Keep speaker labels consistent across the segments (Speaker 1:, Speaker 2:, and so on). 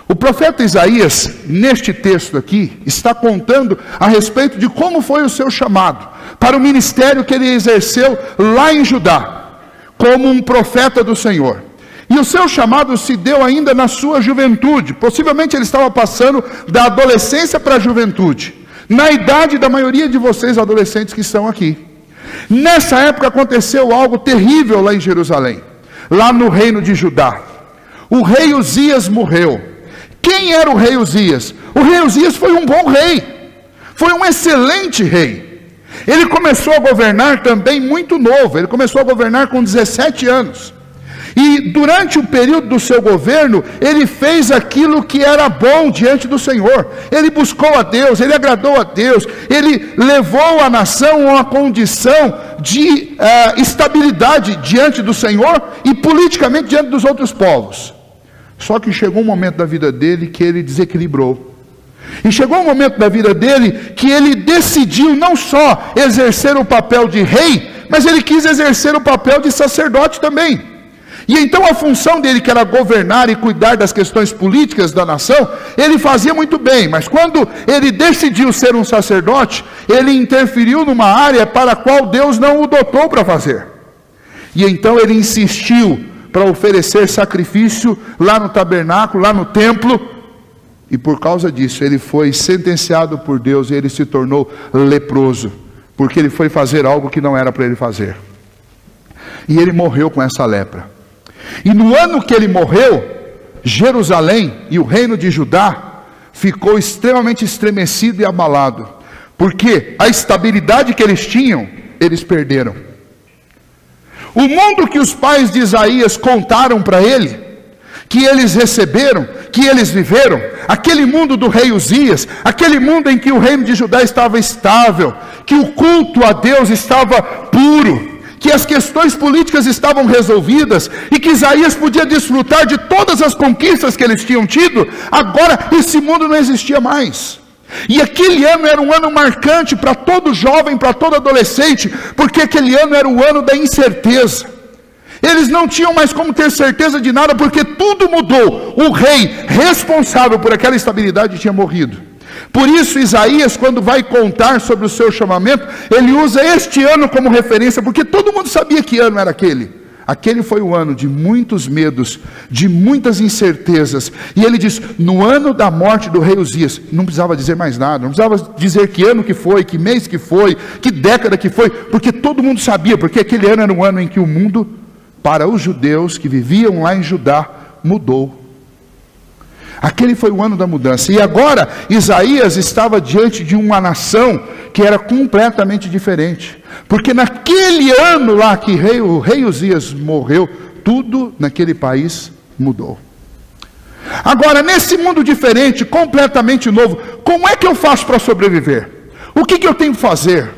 Speaker 1: O profeta Isaías, neste texto aqui, está contando a respeito de como foi o seu chamado para o ministério que ele exerceu lá em Judá, como um profeta do Senhor. E o seu chamado se deu ainda na sua juventude. Possivelmente ele estava passando da adolescência para a juventude, na idade da maioria de vocês adolescentes que estão aqui. Nessa época aconteceu algo terrível lá em Jerusalém, lá no reino de Judá. O rei Uzias morreu. Quem era o rei Uzias? O rei Uzias foi um bom rei, foi um excelente rei. Ele começou a governar também muito novo, ele começou a governar com 17 anos. E durante o período do seu governo, ele fez aquilo que era bom diante do Senhor. Ele buscou a Deus, ele agradou a Deus, ele levou a nação a uma condição de estabilidade diante do Senhor e politicamente diante dos outros povos. Só que chegou um momento da vida dele que ele desequilibrou. E chegou um momento da vida dele que ele decidiu não só exercer o papel de rei, mas ele quis exercer o papel de sacerdote também. E então a função dele, que era governar e cuidar das questões políticas da nação, ele fazia muito bem. Mas quando ele decidiu ser um sacerdote, ele interferiu numa área para a qual Deus não o dotou para fazer. E então ele insistiu para oferecer sacrifício lá no tabernáculo, lá no templo, e por causa disso ele foi sentenciado por Deus e ele se tornou leproso, porque ele foi fazer algo que não era para ele fazer, e ele morreu com essa lepra. E no ano que ele morreu, Jerusalém e o reino de Judá ficou extremamente estremecido e abalado, porque a estabilidade que eles tinham, eles perderam. O mundo que os pais de Isaías contaram para ele, que eles receberam, que eles viveram, aquele mundo do rei Uzias, aquele mundo em que o reino de Judá estava estável, que o culto a Deus estava puro, que as questões políticas estavam resolvidas, e que Isaías podia desfrutar de todas as conquistas que eles tinham tido, agora esse mundo não existia mais. E aquele ano era um ano marcante para todo jovem, para todo adolescente, porque aquele ano era o ano da incerteza. Eles não tinham mais como ter certeza de nada, porque tudo mudou. O rei responsável por aquela estabilidade tinha morrido. Por isso Isaías, quando vai contar sobre o seu chamamento, ele usa este ano como referência, porque todo mundo sabia que ano era aquele. Aquele foi o ano de muitos medos, de muitas incertezas. E ele diz, no ano da morte do rei Uzias, não precisava dizer mais nada, não precisava dizer que ano que foi, que mês que foi, que década que foi, porque todo mundo sabia, porque aquele ano era um ano em que o mundo, para os judeus que viviam lá em Judá, mudou. Aquele foi o ano da mudança. E agora Isaías estava diante de uma nação que era completamente diferente, porque naquele ano lá que o rei Uzias morreu, tudo naquele país mudou. Agora, nesse mundo diferente, completamente novo, como é que eu faço para sobreviver? O que eu tenho que fazer?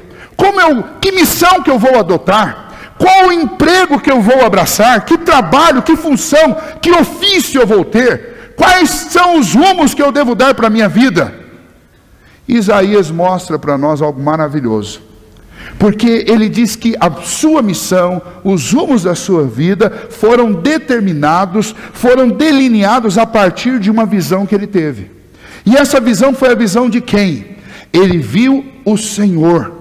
Speaker 1: Que missão que eu vou adotar? Qual o emprego que eu vou abraçar? Que trabalho, que função, que ofício eu vou ter? Quais são os rumos que eu devo dar para a minha vida? Isaías mostra para nós algo maravilhoso, porque ele diz que a sua missão, os rumos da sua vida foram determinados, foram delineados a partir de uma visão que ele teve. E essa visão foi a visão de quem? Ele viu o Senhor.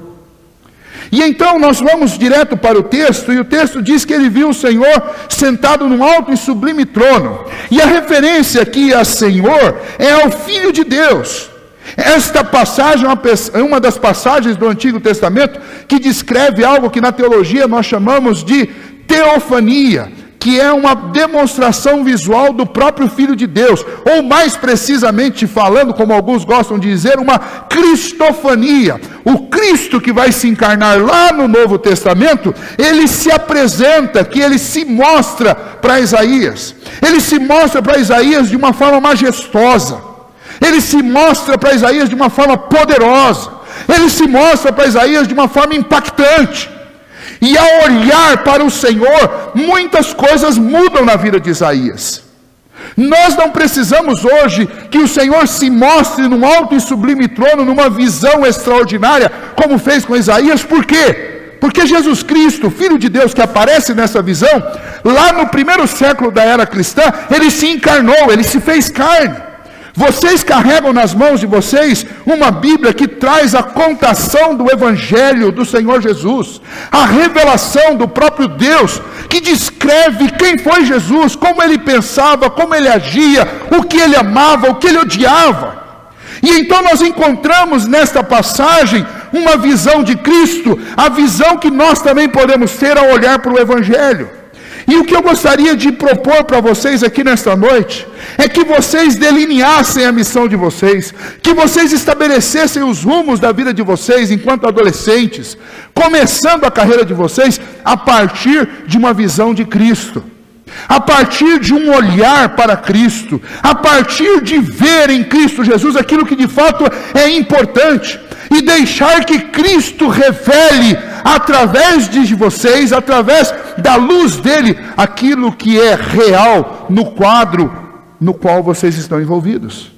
Speaker 1: E então nós vamos direto para o texto, e o texto diz que ele viu o Senhor sentado num alto e sublime trono. E a referência aqui a Senhor é ao Filho de Deus. Esta passagem é uma das passagens do Antigo Testamento que descreve algo que na teologia nós chamamos de teofania, que é uma demonstração visual do próprio Filho de Deus, ou mais precisamente falando, como alguns gostam de dizer, uma cristofania. O Cristo que vai se encarnar lá no Novo Testamento, ele se apresenta, que ele se mostra para Isaías. Ele se mostra para Isaías de uma forma majestosa. Ele se mostra para Isaías de uma forma poderosa. Ele se mostra para Isaías de uma forma impactante. E ao olhar para o Senhor, muitas coisas mudam na vida de Isaías. Nós não precisamos hoje que o Senhor se mostre num alto e sublime trono, numa visão extraordinária, como fez com Isaías. Por quê? Porque Jesus Cristo, Filho de Deus, que aparece nessa visão, lá no primeiro século da era cristã, ele se encarnou, ele se fez carne. Vocês carregam nas mãos de vocês uma Bíblia que traz a contação do Evangelho do Senhor Jesus, a revelação do próprio Deus, que descreve quem foi Jesus, como ele pensava, como ele agia, o que ele amava, o que ele odiava. E então nós encontramos nesta passagem uma visão de Cristo, a visão que nós também podemos ter ao olhar para o Evangelho. E o que eu gostaria de propor para vocês aqui nesta noite, é que vocês delineassem a missão de vocês, que vocês estabelecessem os rumos da vida de vocês enquanto adolescentes, começando a carreira de vocês a partir de uma visão de Cristo, a partir de um olhar para Cristo, a partir de ver em Cristo Jesus aquilo que de fato é importante, e deixar que Cristo revele através de vocês, através da luz dele, aquilo que é real no quadro no qual vocês estão envolvidos.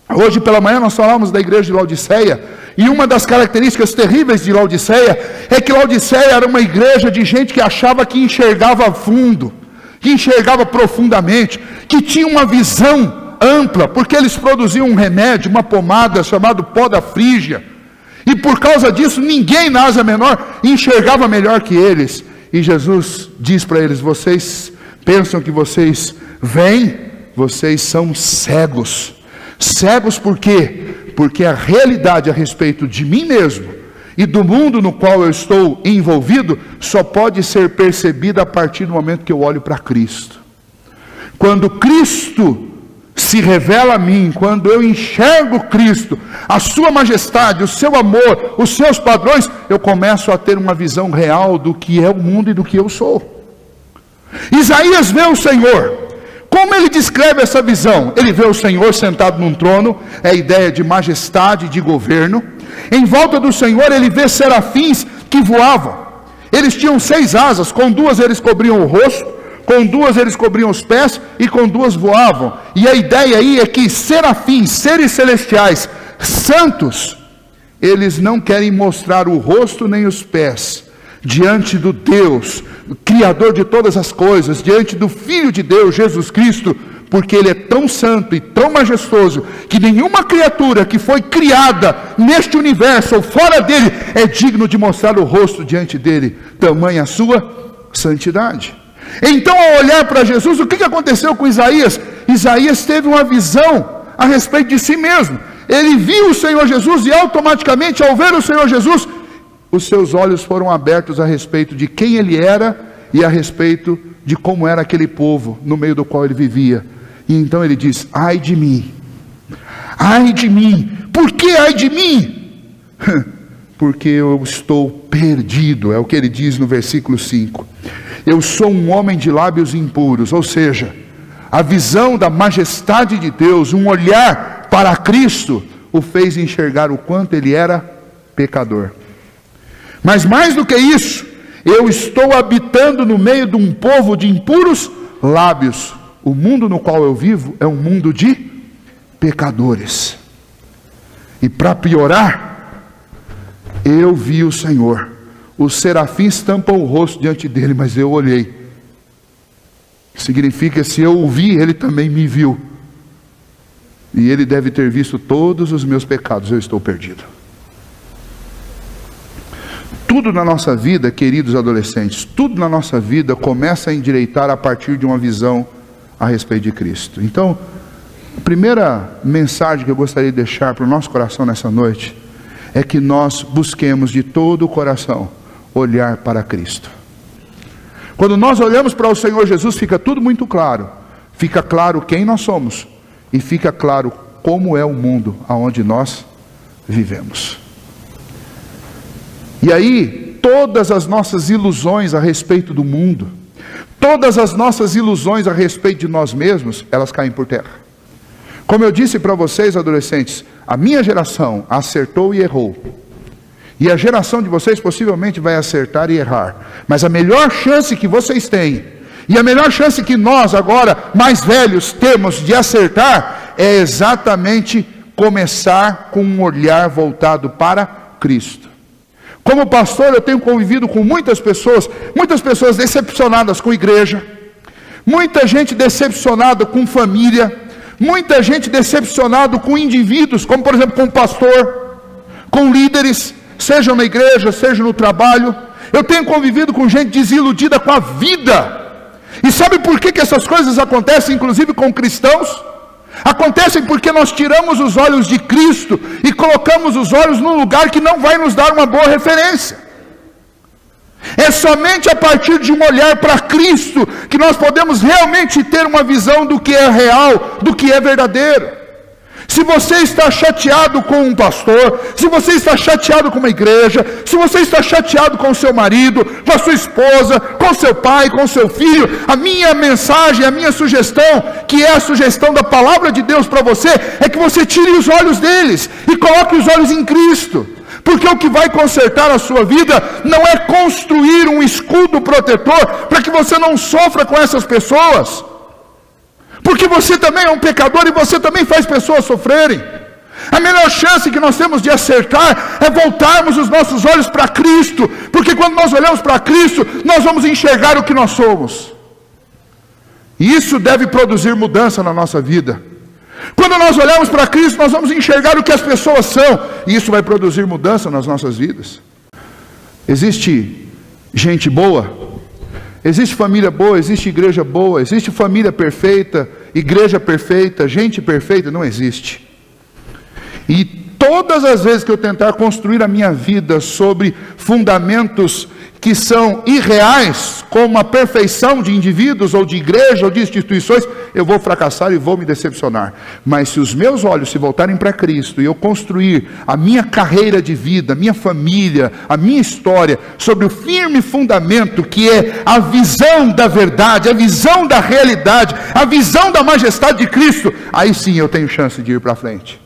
Speaker 1: Hoje pela manhã nós falamos da igreja de Laodiceia, e uma das características terríveis de Laodiceia é que Laodiceia era uma igreja de gente que achava que enxergava fundo, que enxergava profundamente, que tinha uma visão ampla, porque eles produziam um remédio, uma pomada chamado pó da frígia, e por causa disso ninguém na Ásia Menor enxergava melhor que eles. E Jesus diz para eles: vocês pensam que vocês veem, vocês são cegos. Cegos por quê? Porque a realidade a respeito de mim mesmo e do mundo no qual eu estou envolvido só pode ser percebida a partir do momento que eu olho para Cristo. Quando Cristo se revela a mim, quando eu enxergo Cristo, a sua majestade, o seu amor, os seus padrões, eu começo a ter uma visão real do que é o mundo e do que eu sou. Isaías vê o Senhor. Como ele descreve essa visão? Ele vê o Senhor sentado num trono, é a ideia de majestade, de governo. Em volta do Senhor ele vê serafins que voavam. Eles tinham 6 asas, com 2 eles cobriam o rosto, com 2 eles cobriam os pés, e com 2 voavam. E a ideia aí é que serafins, seres celestiais, santos, eles não querem mostrar o rosto nem os pés diante do Deus, Criador de todas as coisas, diante do Filho de Deus, Jesus Cristo, porque Ele é tão santo e tão majestoso, que nenhuma criatura que foi criada neste universo ou fora dele, é digno de mostrar o rosto diante dele, tamanha a sua santidade. Então, ao olhar para Jesus, o que aconteceu com Isaías? Isaías teve uma visão a respeito de si mesmo. Ele viu o Senhor Jesus, e automaticamente, ao ver o Senhor Jesus, os seus olhos foram abertos a respeito de quem ele era e a respeito de como era aquele povo no meio do qual ele vivia. E então ele diz: ai de mim, por que ai de mim? Porque eu estou perdido, é o que ele diz no versículo 5. Eu sou um homem de lábios impuros, ou seja, a visão da majestade de Deus, um olhar para Cristo, o fez enxergar o quanto ele era pecador. Mas mais do que isso, eu estou habitando no meio de um povo de impuros lábios. O mundo no qual eu vivo é um mundo de pecadores. E para piorar, eu vi o Senhor. Os serafins tampam o rosto diante dele, mas eu olhei. Significa, se eu o vi, ele também me viu. E ele deve ter visto todos os meus pecados. Eu estou perdido. Tudo na nossa vida, queridos adolescentes, tudo na nossa vida começa a endireitar a partir de uma visão a respeito de Cristo. Então, a primeira mensagem que eu gostaria de deixar para o nosso coração nessa noite é que nós busquemos de todo o coração olhar para Cristo. Quando nós olhamos para o Senhor Jesus, fica tudo muito claro. Fica claro quem nós somos e fica claro como é o mundo aonde nós vivemos. E aí, todas as nossas ilusões a respeito do mundo, todas as nossas ilusões a respeito de nós mesmos, elas caem por terra. Como eu disse para vocês, adolescentes, a minha geração acertou e errou. E a geração de vocês possivelmente vai acertar e errar. Mas a melhor chance que vocês têm, e a melhor chance que nós agora, mais velhos, temos de acertar, é exatamente começar com um olhar voltado para Cristo. Como pastor, eu tenho convivido com muitas pessoas decepcionadas com a igreja, muita gente decepcionada com família, muita gente decepcionado com indivíduos, como por exemplo com o pastor, com líderes, seja na igreja, seja no trabalho. Eu tenho convivido com gente desiludida com a vida. E sabe por que essas coisas acontecem, inclusive com cristãos? Acontecem porque nós tiramos os olhos de Cristo e colocamos os olhos num lugar que não vai nos dar uma boa referência. É somente a partir de um olhar para Cristo que nós podemos realmente ter uma visão do que é real, do que é verdadeiro. Se você está chateado com um pastor, se você está chateado com uma igreja, se você está chateado com o seu marido, com a sua esposa, com seu pai, com seu filho, a minha mensagem, a minha sugestão, que é a sugestão da palavra de Deus para você, é que você tire os olhos deles e coloque os olhos em Cristo. Porque o que vai consertar a sua vida não é construir um escudo protetor para que você não sofra com essas pessoas. Porque você também é um pecador e você também faz pessoas sofrerem. A melhor chance que nós temos de acertar é voltarmos os nossos olhos para Cristo. Porque quando nós olhamos para Cristo, nós vamos enxergar o que nós somos. E isso deve produzir mudança na nossa vida. Quando nós olhamos para Cristo, nós vamos enxergar o que as pessoas são. E isso vai produzir mudança nas nossas vidas. Existe gente boa? Existe família boa, existe igreja boa, existe família perfeita, igreja perfeita, gente perfeita? Não existe. E todas as vezes que eu tentar construir a minha vida sobre fundamentos que são irreais, como a perfeição de indivíduos, ou de igreja, ou de instituições, eu vou fracassar e vou me decepcionar. Mas se os meus olhos se voltarem para Cristo, e eu construir a minha carreira de vida, a minha família, a minha história, sobre o firme fundamento que é a visão da verdade, a visão da realidade, a visão da majestade de Cristo, aí sim eu tenho chance de ir para frente.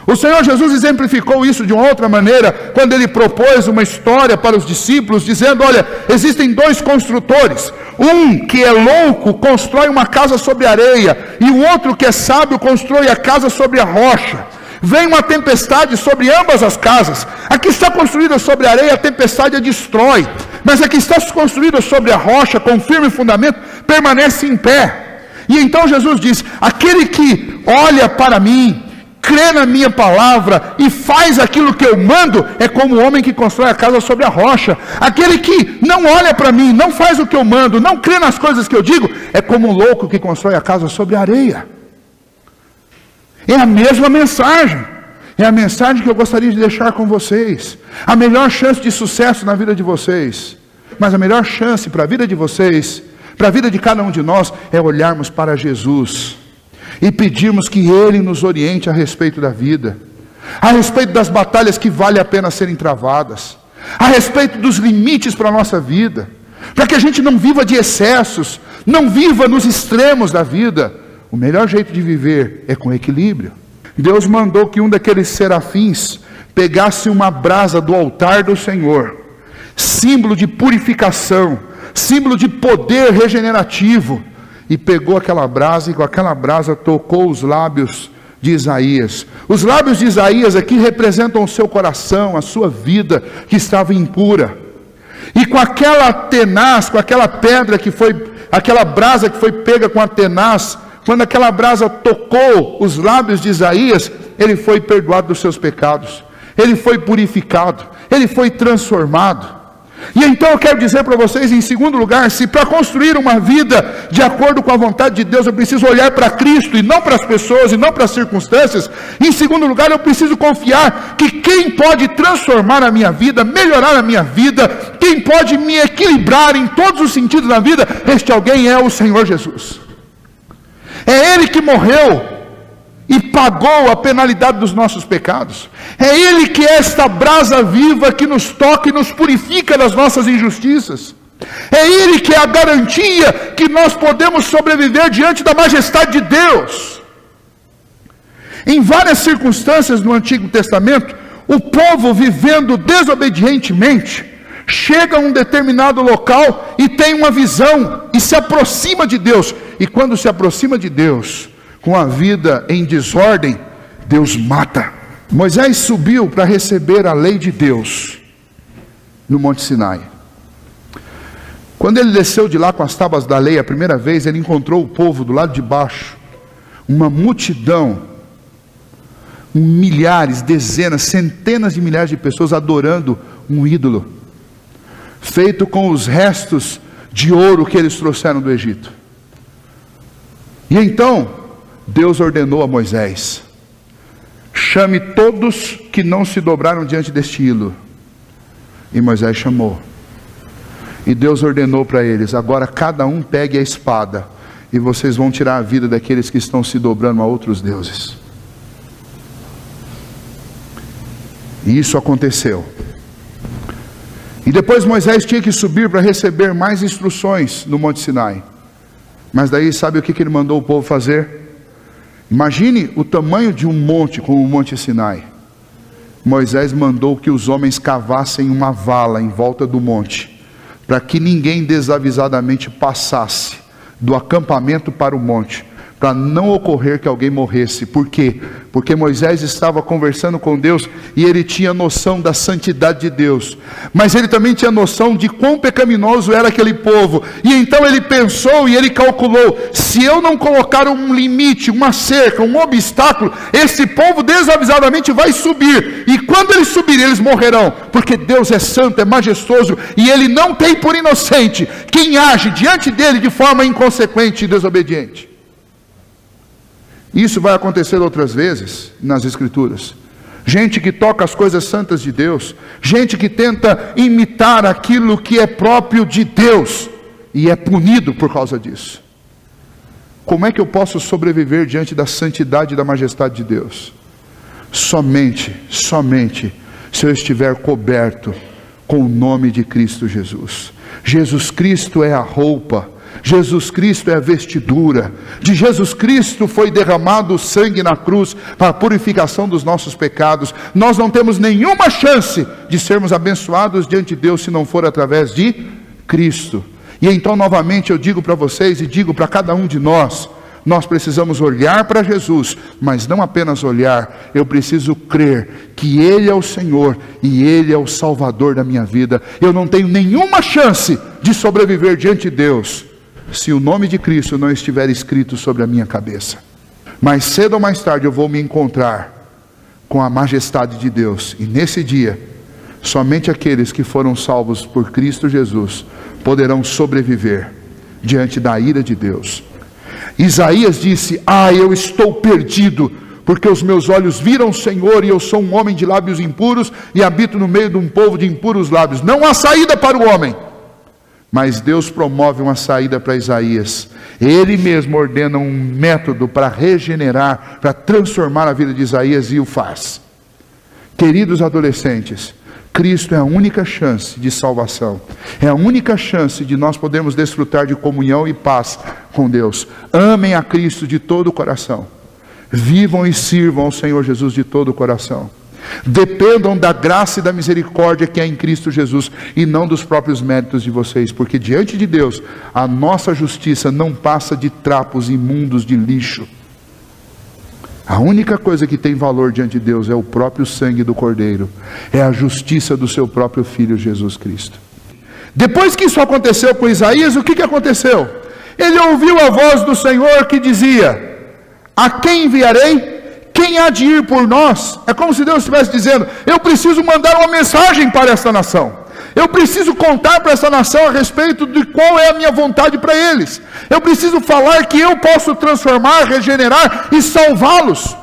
Speaker 1: O Senhor Jesus exemplificou isso de uma outra maneira, quando Ele propôs uma história para os discípulos, dizendo: olha, existem dois construtores, um que é louco constrói uma casa sobre areia, e o outro que é sábio constrói a casa sobre a rocha. Vem uma tempestade sobre ambas as casas. A que está construída sobre a areia, a tempestade a destrói, mas a que está construída sobre a rocha, com firme fundamento, permanece em pé. E então Jesus diz: aquele que olha para mim, crê na minha palavra e faz aquilo que eu mando, é como o homem que constrói a casa sobre a rocha. Aquele que não olha para mim, não faz o que eu mando, não crê nas coisas que eu digo, é como um louco que constrói a casa sobre a areia. É a mesma mensagem. É a mensagem que eu gostaria de deixar com vocês. A melhor chance de sucesso na vida de vocês, mas a melhor chance para a vida de vocês, para a vida de cada um de nós, é olharmos para Jesus e pedirmos que Ele nos oriente a respeito da vida, a respeito das batalhas que vale a pena serem travadas, a respeito dos limites para a nossa vida, para que a gente não viva de excessos, não viva nos extremos da vida. O melhor jeito de viver é com equilíbrio. Deus mandou que um daqueles serafins pegasse uma brasa do altar do Senhor, símbolo de purificação, símbolo de poder regenerativo, e pegou aquela brasa, e com aquela brasa tocou os lábios de Isaías. Os lábios de Isaías aqui representam o seu coração, a sua vida que estava impura. E com aquela tenaz, com aquela pedra que foi, aquela brasa que foi pega com a tenaz, quando aquela brasa tocou os lábios de Isaías, ele foi perdoado dos seus pecados, ele foi purificado, ele foi transformado. E então eu quero dizer para vocês, em segundo lugar, se para construir uma vida de acordo com a vontade de Deus eu preciso olhar para Cristo e não para as pessoas e não para as circunstâncias, em segundo lugar eu preciso confiar que quem pode transformar a minha vida, melhorar a minha vida, quem pode me equilibrar em todos os sentidos da vida, este alguém é o Senhor Jesus. É Ele que morreu e pagou a penalidade dos nossos pecados. É Ele que é esta brasa viva que nos toca e nos purifica das nossas injustiças. É Ele que é a garantia que nós podemos sobreviver diante da majestade de Deus. Em várias circunstâncias no Antigo Testamento, o povo vivendo desobedientemente chega a um determinado local e tem uma visão e se aproxima de Deus. E quando se aproxima de Deus com a vida em desordem, Deus mata. Moisés subiu para receber a lei de Deus no Monte Sinai. Quando ele desceu de lá com as tábuas da lei a primeira vez, ele encontrou o povo do lado de baixo, uma multidão, milhares, dezenas, centenas de milhares de pessoas adorando um ídolo, feito com os restos de ouro que eles trouxeram do Egito. E então, Deus ordenou a Moisés: chame todos que não se dobraram diante deste ídolo. E Moisés chamou. E Deus ordenou para eles: agora cada um pegue a espada, e vocês vão tirar a vida daqueles que estão se dobrando a outros deuses. E isso aconteceu. E depois Moisés tinha que subir para receber mais instruções no Monte Sinai. Mas daí sabe o que ele mandou o povo fazer? Imagine o tamanho de um monte como o Monte Sinai. Moisés mandou que os homens cavassem uma vala em volta do monte, para que ninguém desavisadamente passasse do acampamento para o monte, para não ocorrer que alguém morresse. Por quê? Porque Moisés estava conversando com Deus e ele tinha noção da santidade de Deus, mas ele também tinha noção de quão pecaminoso era aquele povo. E então ele pensou e ele calculou: se eu não colocar um limite, uma cerca, um obstáculo, esse povo desavisadamente vai subir, e quando eles subirem eles morrerão, porque Deus é santo, é majestoso, e ele não tem por inocente quem age diante dele de forma inconsequente e desobediente. Isso vai acontecer outras vezes nas Escrituras. Gente que toca as coisas santas de Deus, gente que tenta imitar aquilo que é próprio de Deus, e é punido por causa disso. Como é que eu posso sobreviver diante da santidade e da majestade de Deus? Somente se eu estiver coberto com o nome de Cristo Jesus. Jesus Cristo é a roupa, Jesus Cristo é a vestidura, de Jesus Cristo foi derramado o sangue na cruz para a purificação dos nossos pecados. Nós não temos nenhuma chance de sermos abençoados diante de Deus se não for através de Cristo. E então novamente eu digo para vocês e digo para cada um de nós: nós precisamos olhar para Jesus, mas não apenas olhar, eu preciso crer que Ele é o Senhor e Ele é o Salvador da minha vida. Eu não tenho nenhuma chance de sobreviver diante de Deus se o nome de Cristo não estiver escrito sobre a minha cabeça. Mais cedo ou mais tarde eu vou me encontrar com a majestade de Deus, e nesse dia, somente aqueles que foram salvos por Cristo Jesus poderão sobreviver diante da ira de Deus. Isaías disse: eu estou perdido, porque os meus olhos viram o Senhor, e eu sou um homem de lábios impuros, e habito no meio de um povo de impuros lábios. Não há saída para o homem. Mas Deus promove uma saída para Isaías. Ele mesmo ordena um método para regenerar, para transformar a vida de Isaías, e o faz. Queridos adolescentes, Cristo é a única chance de salvação, é a única chance de nós podermos desfrutar de comunhão e paz com Deus. Amem a Cristo de todo o coração, vivam e sirvam ao Senhor Jesus de todo o coração. Dependam da graça e da misericórdia que é em Cristo Jesus, e não dos próprios méritos de vocês, porque diante de Deus a nossa justiça não passa de trapos imundos de lixo. A única coisa que tem valor diante de Deus é o próprio sangue do Cordeiro, é a justiça do seu próprio Filho Jesus Cristo. Depois que isso aconteceu com Isaías, o que aconteceu? Ele ouviu a voz do Senhor que dizia: a quem enviarei? Quem há de ir por nós? É como se Deus estivesse dizendo: eu preciso mandar uma mensagem para esta nação. Eu preciso contar para essa nação a respeito de qual é a minha vontade para eles. Eu preciso falar que eu posso transformar, regenerar e salvá-los.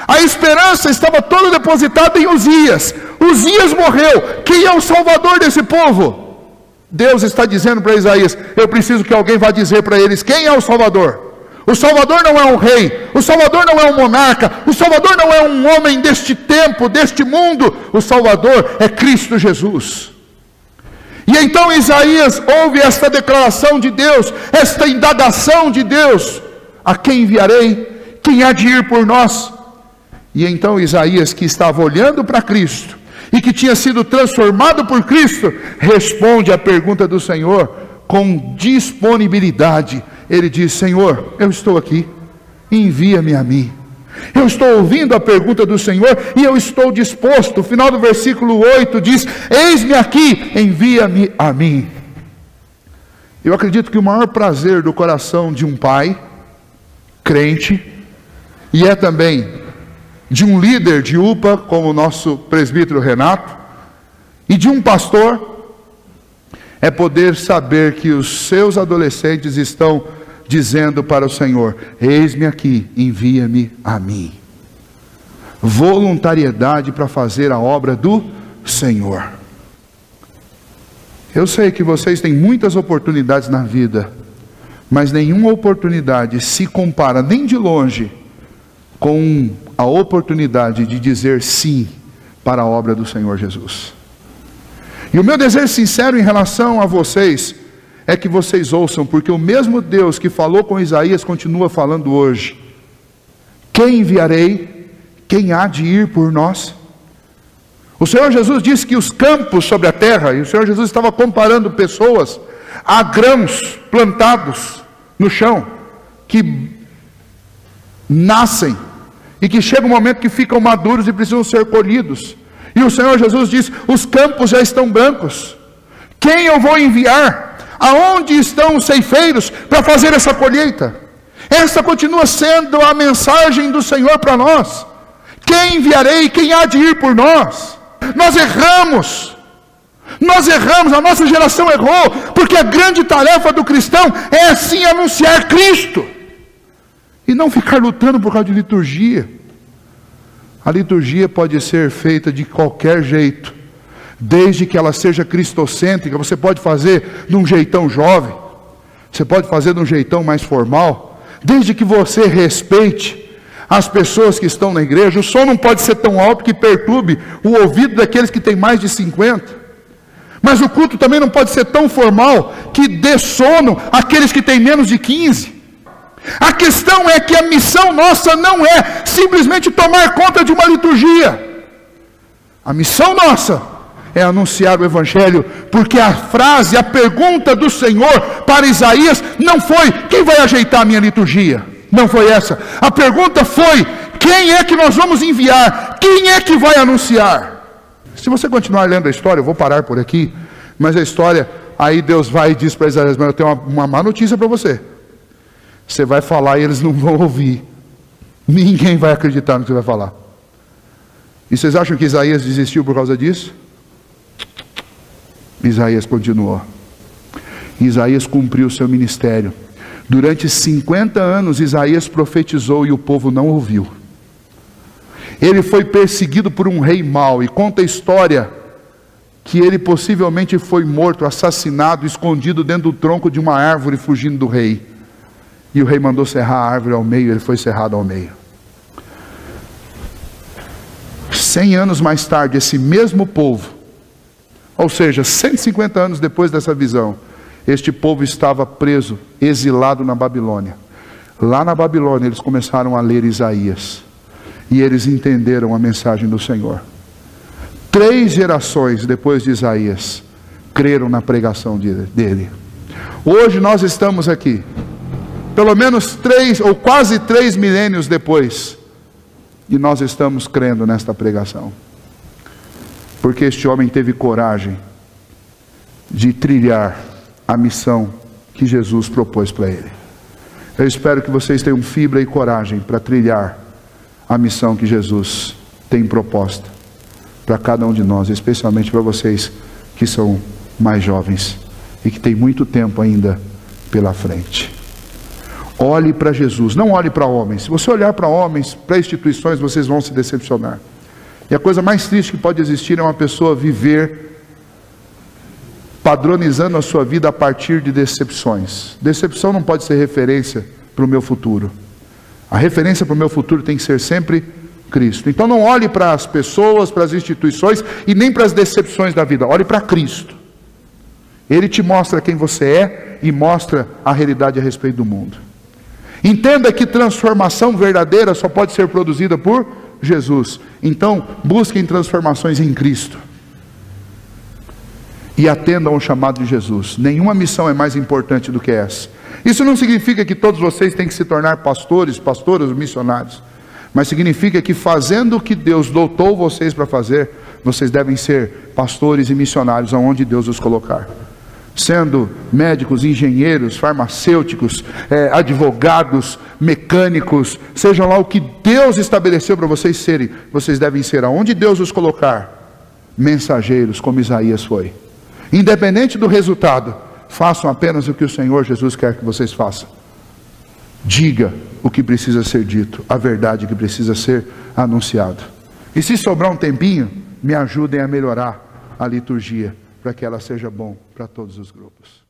Speaker 1: A esperança estava toda depositada em Uzias. Uzias morreu. Quem é o salvador desse povo? Deus está dizendo para Isaías: eu preciso que alguém vá dizer para eles quem é o Salvador. O Salvador não é um rei, o Salvador não é um monarca, o Salvador não é um homem deste tempo, deste mundo. O Salvador é Cristo Jesus. E então Isaías ouve esta declaração de Deus, esta indagação de Deus: a quem enviarei? Quem há de ir por nós? E então Isaías, que estava olhando para Cristo e que tinha sido transformado por Cristo, responde à pergunta do Senhor com disponibilidade. Ele diz: Senhor, eu estou aqui, envia-me a mim. Eu estou ouvindo a pergunta do Senhor e eu estou disposto. O final do versículo 8 diz: eis-me aqui, envia-me a mim. Eu acredito que o maior prazer do coração de um pai crente e é também de um líder de UPA, como o nosso presbítero Renato, e de um pastor, é poder saber que os seus adolescentes estão dizendo para o Senhor: eis-me aqui, envia-me a mim. Voluntariedade para fazer a obra do Senhor. Eu sei que vocês têm muitas oportunidades na vida, mas nenhuma oportunidade se compara nem de longe com a oportunidade de dizer sim para a obra do Senhor Jesus. E o meu desejo sincero em relação a vocês é que vocês ouçam, porque o mesmo Deus que falou com Isaías continua falando hoje. Quem enviarei? Quem há de ir por nós? O Senhor Jesus disse que os campos sobre a terra, e o Senhor Jesus estava comparando pessoas a grãos plantados no chão, que nascem, e que chega um momento que ficam maduros e precisam ser colhidos. E o Senhor Jesus diz: os campos já estão brancos. Quem eu vou enviar? Aonde estão os ceifeiros para fazer essa colheita? Essa continua sendo a mensagem do Senhor para nós. Quem enviarei? Quem há de ir por nós? Nós erramos, a nossa geração errou, porque a grande tarefa do cristão é sim anunciar Cristo, e não ficar lutando por causa de liturgia. A liturgia pode ser feita de qualquer jeito, desde que ela seja cristocêntrica. Você pode fazer de um jeitão jovem, você pode fazer de um jeitão mais formal, desde que você respeite as pessoas que estão na igreja. O som não pode ser tão alto que perturbe o ouvido daqueles que têm mais de 50. Mas o culto também não pode ser tão formal que dê sono àqueles que têm menos de 15. A questão é que a missão nossa não é simplesmente tomar conta de uma liturgia. A missão nossa é anunciar o Evangelho, porque a frase, a pergunta do Senhor para Isaías não foi: quem vai ajeitar a minha liturgia? Não foi essa. A pergunta foi: quem é que nós vamos enviar? Quem é que vai anunciar? Se você continuar lendo a história, eu vou parar por aqui, mas a história, aí Deus vai e diz para Isaías: mas eu tenho uma má notícia para você. Você vai falar e eles não vão ouvir. Ninguém vai acreditar no que você vai falar. E vocês acham que Isaías desistiu por causa disso? Isaías continuou. Isaías cumpriu o seu ministério. Durante 50 anos Isaías profetizou e o povo não ouviu. Ele foi perseguido por um rei mau, e conta a história que ele possivelmente foi morto, assassinado, escondido dentro do tronco de uma árvore, fugindo do rei. E o rei mandou serrar a árvore ao meio, ele foi serrado ao meio. 100 anos mais tarde, esse mesmo povo, ou seja, 150 anos depois dessa visão, este povo estava preso, exilado na Babilônia. Lá na Babilônia eles começaram a ler Isaías, e eles entenderam a mensagem do Senhor. 3 gerações depois de Isaías creram na pregação dele. Hoje nós estamos aqui, pelo menos 3 ou quase 3 milênios depois, e nós estamos crendo nesta pregação, porque este homem teve coragem de trilhar a missão que Jesus propôs para ele. Eu espero que vocês tenham fibra e coragem para trilhar a missão que Jesus tem proposta para cada um de nós, especialmente para vocês que são mais jovens e que têm muito tempo ainda pela frente. Olhe para Jesus, não olhe para homens. Se você olhar para homens, para instituições, vocês vão se decepcionar. E a coisa mais triste que pode existir é uma pessoa viver padronizando a sua vida a partir de decepções. Decepção não pode ser referência para o meu futuro. A referência para o meu futuro tem que ser sempre Cristo. Então não olhe para as pessoas, para as instituições e nem para as decepções da vida. Olhe para Cristo. Ele te mostra quem você é e mostra a realidade a respeito do mundo. Entenda que transformação verdadeira só pode ser produzida por Jesus. Então busquem transformações em Cristo e atendam ao chamado de Jesus. Nenhuma missão é mais importante do que essa. Isso não significa que todos vocês têm que se tornar pastores, pastoras ou missionários, mas significa que fazendo o que Deus dotou vocês para fazer, vocês devem ser pastores e missionários aonde Deus os colocar. sendo médicos, engenheiros, farmacêuticos, advogados, mecânicos, sejam lá o que Deus estabeleceu para vocês serem, vocês devem ser, aonde Deus os colocar, mensageiros, como Isaías foi. Independente do resultado, façam apenas o que o Senhor Jesus quer que vocês façam. Diga o que precisa ser dito, a verdade que precisa ser anunciado. E se sobrar um tempinho, me ajudem a melhorar a liturgia, para que ela seja bom para todos os grupos.